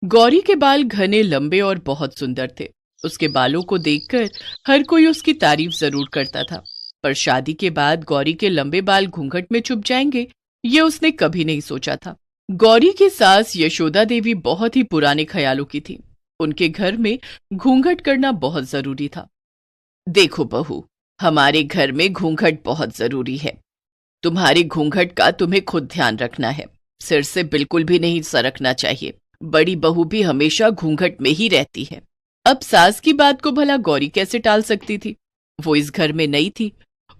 गौरी के बाल घने, लंबे और बहुत सुंदर थे। उसके बालों को देखकर हर कोई उसकी तारीफ जरूर करता था, पर शादी के बाद गौरी के लंबे बाल घूंघट में छुप जाएंगे, ये उसने कभी नहीं सोचा था। गौरी की सास यशोदा देवी बहुत ही पुराने ख्यालों की थी। उनके घर में घूंघट करना बहुत जरूरी था। देखो बहू, हमारे घर में घूंघट बहुत जरूरी है। तुम्हारे घूंघट का तुम्हें खुद ध्यान रखना है। सिर से बिल्कुल भी नहीं सरकना चाहिए। बड़ी बहू भी हमेशा घूंघट में ही रहती है। अब सास की बात को भला गौरी कैसे टाल सकती थी? वो इस घर में नई थी।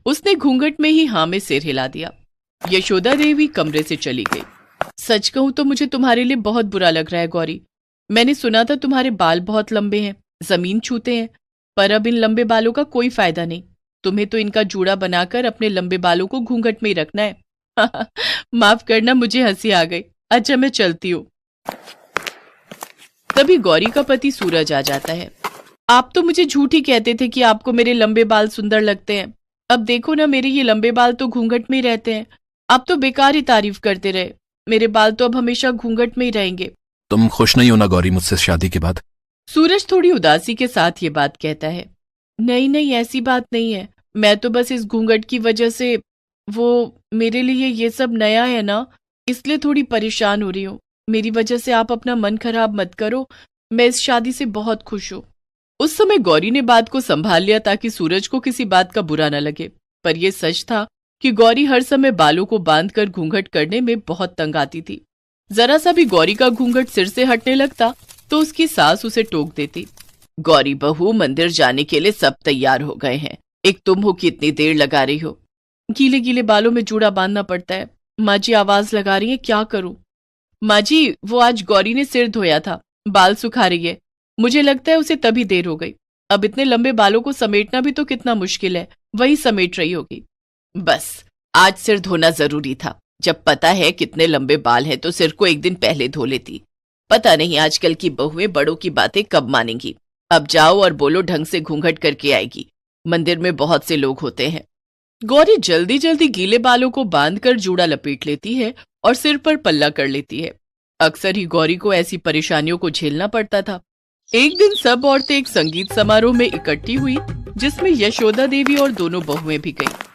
उसने घूंघट में ही हाँ में सिर हिला दिया। यशोदा देवी कमरे से चली गई। सच कहूं तो मुझे तुम्हारे लिए बहुत बुरा लग रहा है गौरी। मैंने सुना था तुम्हारे बाल बहुत लंबे हैं, जमीन छूते हैं, पर अब इन लंबे बालों का कोई फायदा नहीं। तुम्हें तो इनका जूड़ा बनाकर अपने लंबे बालों को घूंघट में ही रखना है। माफ करना, मुझे हंसी आ गई। अच्छा, मैं चलती हूँ। तभी गौरी का पति सूरज आ जाता है। आप तो मुझे झूठ ही कहते थे कि आपको मेरे लंबे बाल सुंदर लगते हैं। अब देखो ना, मेरे ये लंबे बाल तो घूंघट में ही रहते हैं। आप तो बेकार ही तारीफ करते रहे। मेरे बाल तो अब हमेशा घूंघट में ही रहेंगे। तुम खुश नहीं हो ना गौरी मुझसे शादी के बाद? सूरज थोड़ी उदासी के साथ ये बात कहता है। नहीं नहीं, ऐसी बात नहीं है। मैं तो बस इस घूंघट की वजह से, वो मेरे लिए ये सब नया है ना, इसलिए थोड़ी परेशान हो रही हूँ। मेरी वजह से आप अपना मन खराब मत करो। मैं इस शादी से बहुत खुश हूँ। उस समय गौरी ने बात को संभाल लिया ताकि सूरज को किसी बात का बुरा न लगे, पर यह सच था कि गौरी हर समय बालों को बांधकर घूंघट करने में बहुत तंग आती थी। जरा सा भी गौरी का घूंघट सिर से हटने लगता तो उसकी सास उसे टोक देती। गौरी बहू, मंदिर जाने के लिए सब तैयार हो गए हैं। एक तुम हो कि इतनी देर लगा रही हो। गीले गीले बालों में जूड़ा बांधना पड़ता है। माँ जी आवाज लगा रही है, क्या करूं? माँ जी, वो आज गौरी ने सिर धोया था, बाल सुखा रही है। मुझे लगता है उसे तभी देर हो गई। अब इतने लंबे बालों को समेटना भी तो कितना मुश्किल है, वही समेट रही होगी। बस, आज सिर धोना जरूरी था। जब पता है कितने लंबे बाल हैं तो सिर को एक दिन पहले धो लेती। पता नहीं आजकल की बहुएं बड़ों की बातें कब मानेंगी। अब जाओ और बोलो ढंग से घूंघट करके आएगी। मंदिर में बहुत से लोग होते हैं। गौरी जल्दी जल्दी गीले बालों को बांधकर जूड़ा लपेट लेती है और सिर पर पल्ला कर लेती है। अक्सर ही गौरी को ऐसी परेशानियों को झेलना पड़ता था। एक दिन सब औरतें एक संगीत समारोह में इकट्ठी हुई, जिसमें यशोदा देवी और दोनों बहुएं भी गईं।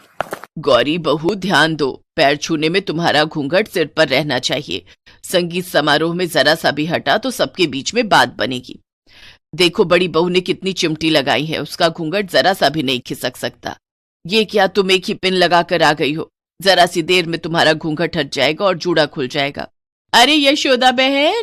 गौरी बहू, ध्यान दो, पैर छूने में तुम्हारा घूंघट सिर पर रहना चाहिए। संगीत समारोह में जरा सा भी हटा तो सबके बीच में बात बनेगी। देखो, बड़ी बहू ने कितनी चिमटी लगाई है, उसका घूंघट जरा सा भी नहीं खिसक सकता। ये क्या, तुम एक ही पिन लगाकर आ गई हो? जरा सी देर में तुम्हारा घूंघट हट जाएगा और जूड़ा खुल जाएगा। अरे यशोदा बहन,